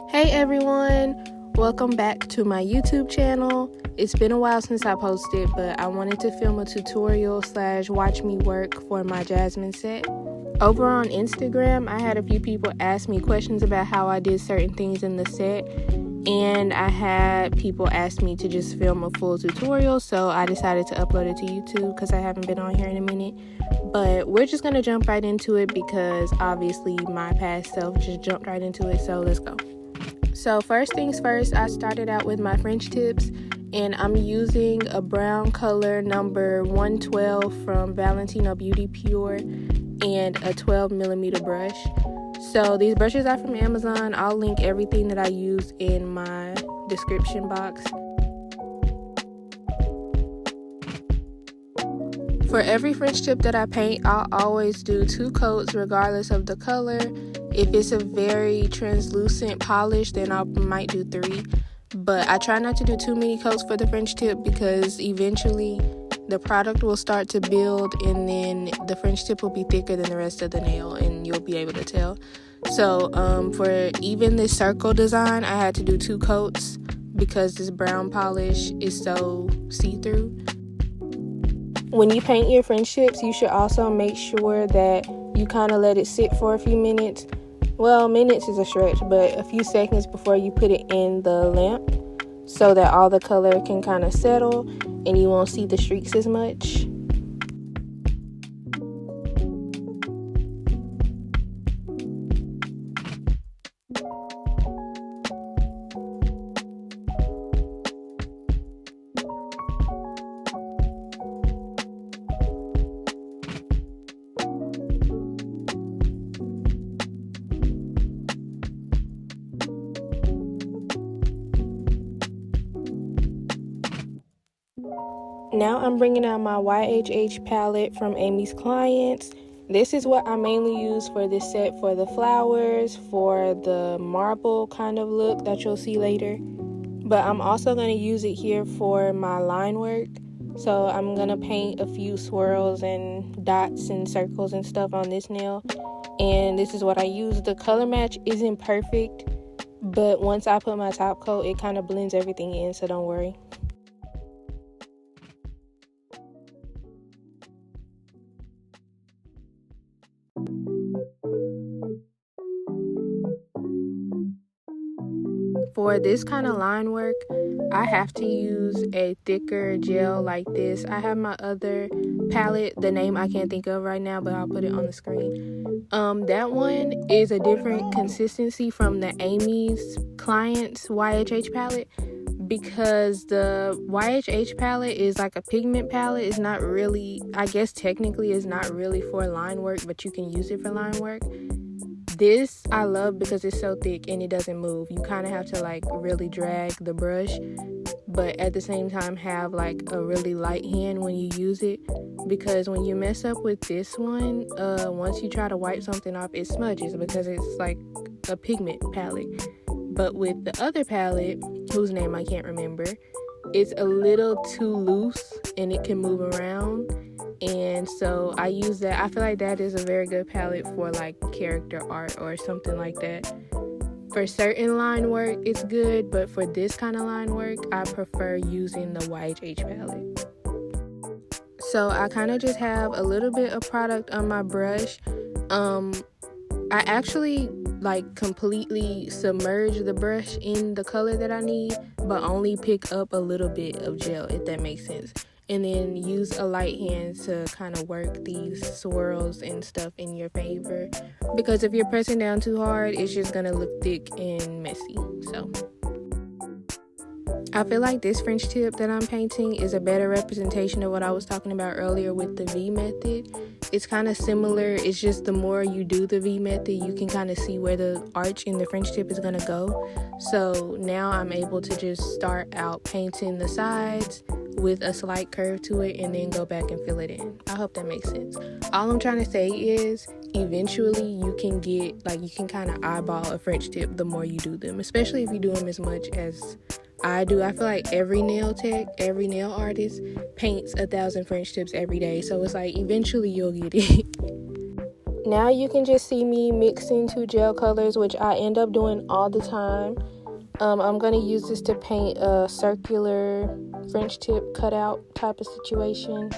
Hey everyone, welcome back to my YouTube channel. It's been a while since I posted, but I wanted to film a tutorial / watch me work for my jasmine set. Over on Instagram, I had a few people ask me questions about how I did certain things in the set, and I had people ask me to just film a full tutorial, so I decided to upload it to YouTube because I haven't been on here in a minute. But we're just going to jump right into it because obviously my past self just jumped right into it, so let's go. So first things first, I started out with my French tips, and I'm using a brown color number 112 from Valentino Beauty Pure and a 12mm brush. So these brushes are from Amazon. I'll link everything that I use in my description box. For every French tip that I paint, I'll always do 2 coats regardless of the color. If it's a very translucent polish, then I might do 3. But I try not to do too many coats for the French tip because eventually the product will start to build and then the French tip will be thicker than the rest of the nail and you'll be able to tell. So for even this circle design, I had to do 2 coats because this brown polish is so see-through. When you paint your French tips, you should also make sure that you kind of let it sit for a few minutes. Well, minutes is a stretch, but a few seconds before you put it in the lamp so that all the color can kind of settle and you won't see the streaks as much. Now I'm bringing out my YHH palette from Amy's Clients. This is what I mainly use for this set, for the flowers, for the marble kind of look that you'll see later. But I'm also going to use it here for my line work. So I'm going to paint a few swirls and dots and circles and stuff on this nail. And this is what I use. The color match isn't perfect, but once I put my top coat, it kind of blends everything in, so don't worry. For this kind of line work, I have to use a thicker gel like this. I have my other palette, the name I can't think of right now, but I'll put it on the screen. That one is a different consistency from the Amy's Clients YHH palette because the YHH palette is like a pigment palette. It's not really, I guess technically it's not really for line work, but you can use it for line work. This I love because it's so thick and it doesn't move. You kind of have to like really drag the brush, but at the same time have like a really light hand when you use it, because when you mess up with this one, once you try to wipe something off, it smudges because it's like a pigment palette. But with the other palette, whose name I can't remember, it's a little too loose and it can move around. And so I use that. I feel like that is a very good palette for like character art or something like that. For certain line work, it's good, but for this kind of line work, I prefer using the YHH palette. So I kind of just have a little bit of product on my brush. I actually like completely submerge the brush in the color that I need, but only pick up a little bit of gel, if that makes sense. And then use a light hand to kind of work these swirls and stuff in your favor. Because if you're pressing down too hard, it's just going to look thick and messy. So I feel like this French tip that I'm painting is a better representation of what I was talking about earlier with the V method. It's kind of similar. It's just the more you do the V method, you can kind of see where the arch in the French tip is going to go. So now I'm able to just start out painting the sides with a slight curve to it and then go back and fill it in. I hope that makes sense. All I'm trying to say is eventually you can get, like, you can kind of eyeball a French tip the more you do them, especially if you do them as much as I do. I feel like every nail tech, every nail artist paints 1,000 French tips every day, so it's like eventually you'll get it. Now you can just see me mixing two gel colors, which I end up doing all the time. I'm going to use this to paint a circular French tip cutout type of situation.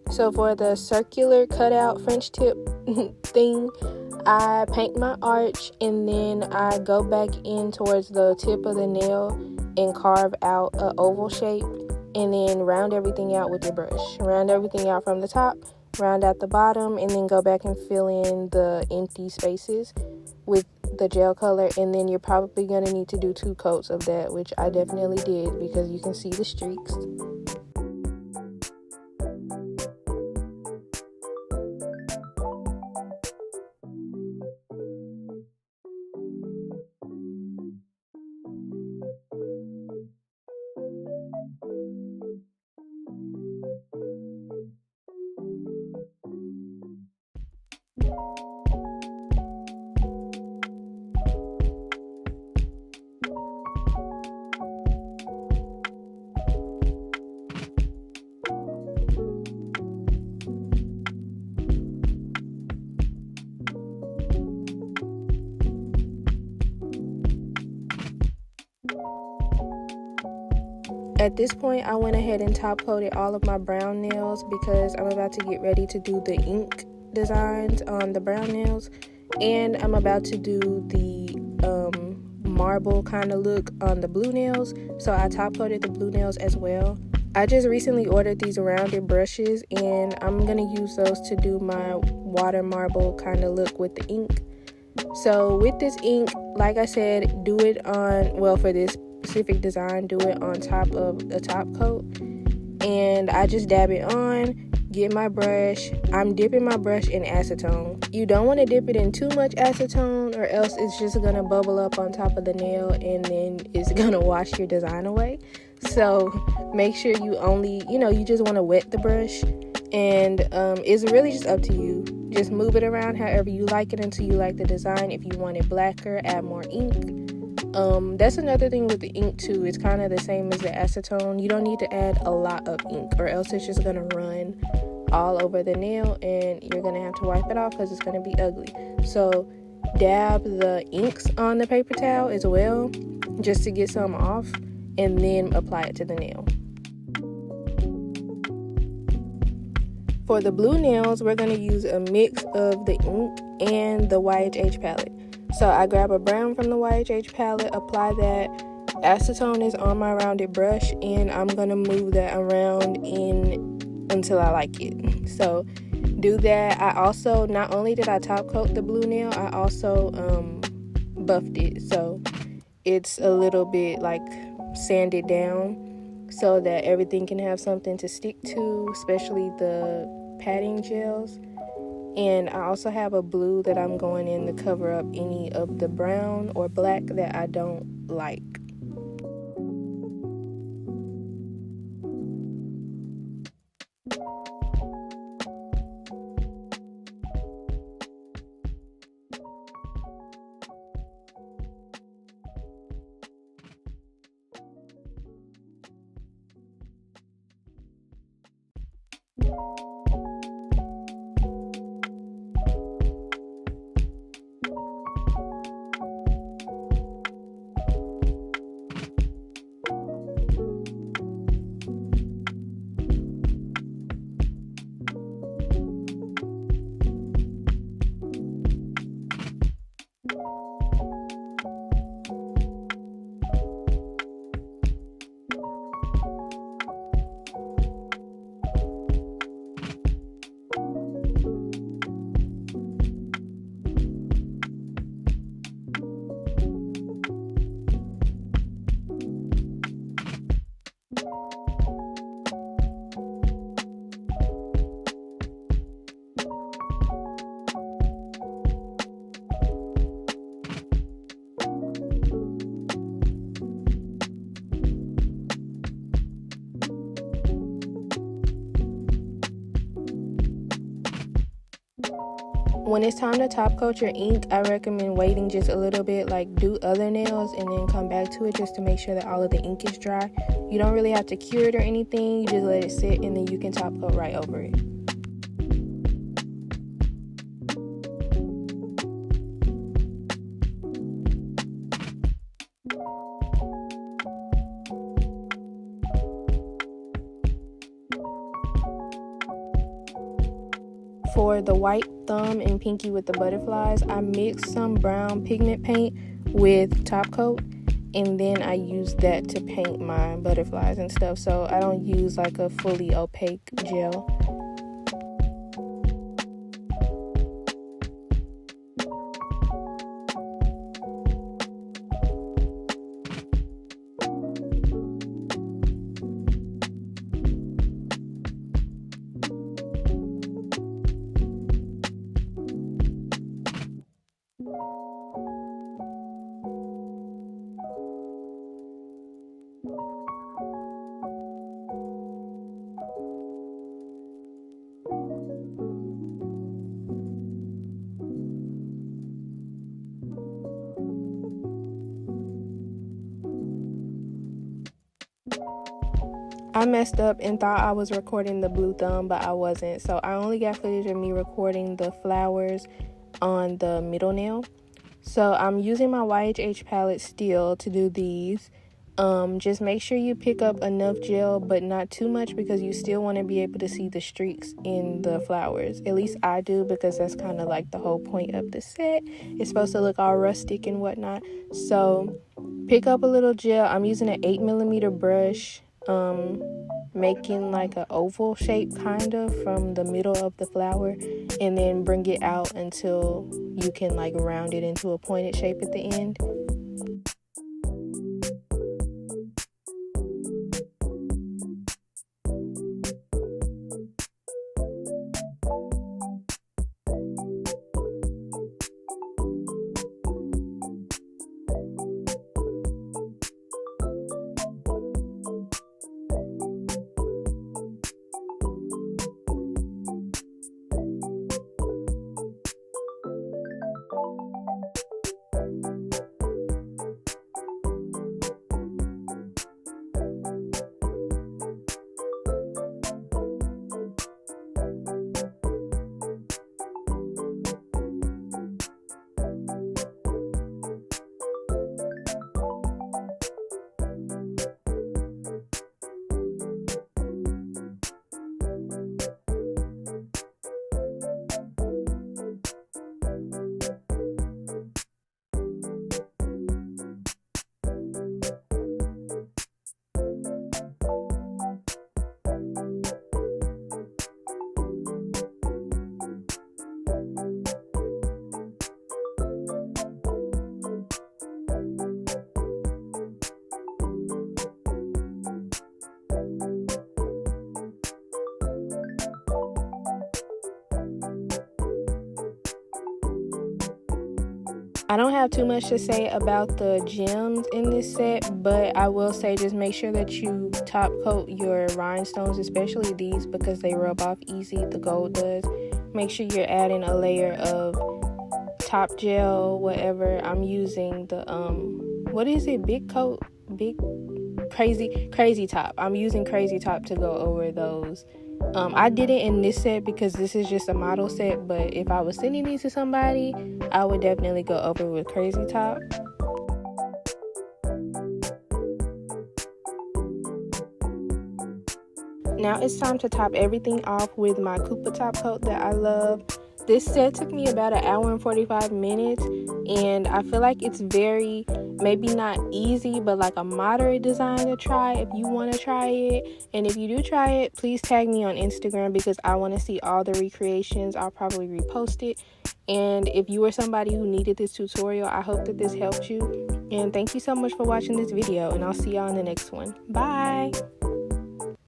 So for the circular cutout French tip thing, I paint my arch and then I go back in towards the tip of the nail and carve out an oval shape, and then round everything out with your brush. Round everything out from the top, round out the bottom, and then go back and fill in the empty spaces with the gel color. And then you're probably going to need to do 2 coats of that, which I definitely did because you can see the streaks. At this point, I went ahead and top coated all of my brown nails because I'm about to get ready to do the ink designs on the brown nails, and I'm about to do the marble kind of look on the blue nails, so I top coated the blue nails as well. I just recently ordered these rounded brushes, and I'm going to use those to do my water marble kind of look with the ink. So with this ink, like I said, do it on, well, for this specific design, do it on top of the top coat, and I just dab it on, get my brush. I'm dipping my brush in acetone. You don't want to dip it in too much acetone, or else it's just gonna bubble up on top of the nail and then it's gonna wash your design away. So make sure you only, you just want to wet the brush, and it's really just up to you. Just move it around however you like it until you like the design. If you want it blacker, add more ink. That's another thing with the ink too. It's kind of the same as the acetone. You don't need to add a lot of ink, or else it's just gonna run all over the nail and you're gonna have to wipe it off because it's gonna be ugly. So dab the inks on the paper towel as well, just to get some off, and then apply it to the nail. For the blue nails, we're going to use a mix of the ink and the YHH palette. So I grab a brown from the YHH palette, apply that. Acetone is on my rounded brush, and I'm going to move that around in until I like it. So do that. I also, not only did I top coat the blue nail, I also buffed it. So it's a little bit like sanded down, so that everything can have something to stick to, especially the padding gels. And I also have a blue that I'm going in to cover up any of the brown or black that I don't like. When it's time to top coat your ink, I recommend waiting just a little bit, like do other nails and then come back to it just to make sure that all of the ink is dry. You don't really have to cure it or anything, you just let it sit and then you can top coat right over it. For the white thumb and pinky with the butterflies, I mixed some brown pigment paint with top coat, and then I use that to paint my butterflies and stuff, so I don't use like a fully opaque gel. I messed up and thought I was recording the blue thumb, but I wasn't. So I only got footage of me recording the flowers on the middle nail. So I'm using my YHH palette still to do these. Just make sure you pick up enough gel, but not too much, because you still want to be able to see the streaks in the flowers. At least I do, because that's kind of like the whole point of the set. It's supposed to look all rustic and whatnot. So pick up a little gel. I'm using an 8mm brush, making like an oval shape kind of from the middle of the flower, and then bring it out until you can like round it into a pointed shape at the end. I don't have too much to say about the gems in this set, but I will say just make sure that you top coat your rhinestones, especially these, because they rub off easy, the gold does. Make sure you're adding a layer of top gel, whatever. I'm using the what is it, crazy top. I'm using crazy top to go over those. I did it in this set because this is just a model set, but if I was sending these to somebody, I would definitely go over with crazy top. Now it's time to top everything off with my Koopa top coat that I love. This set took me about 1 hour and 45 minutes, and I feel like it's very, maybe not easy, but like a moderate design to try if you want to try it. And if you do try it, please tag me on Instagram because I want to see all the recreations. I'll probably repost it. And if you were somebody who needed this tutorial, I hope that this helped you. And thank you so much for watching this video, and I'll see y'all in the next one. Bye!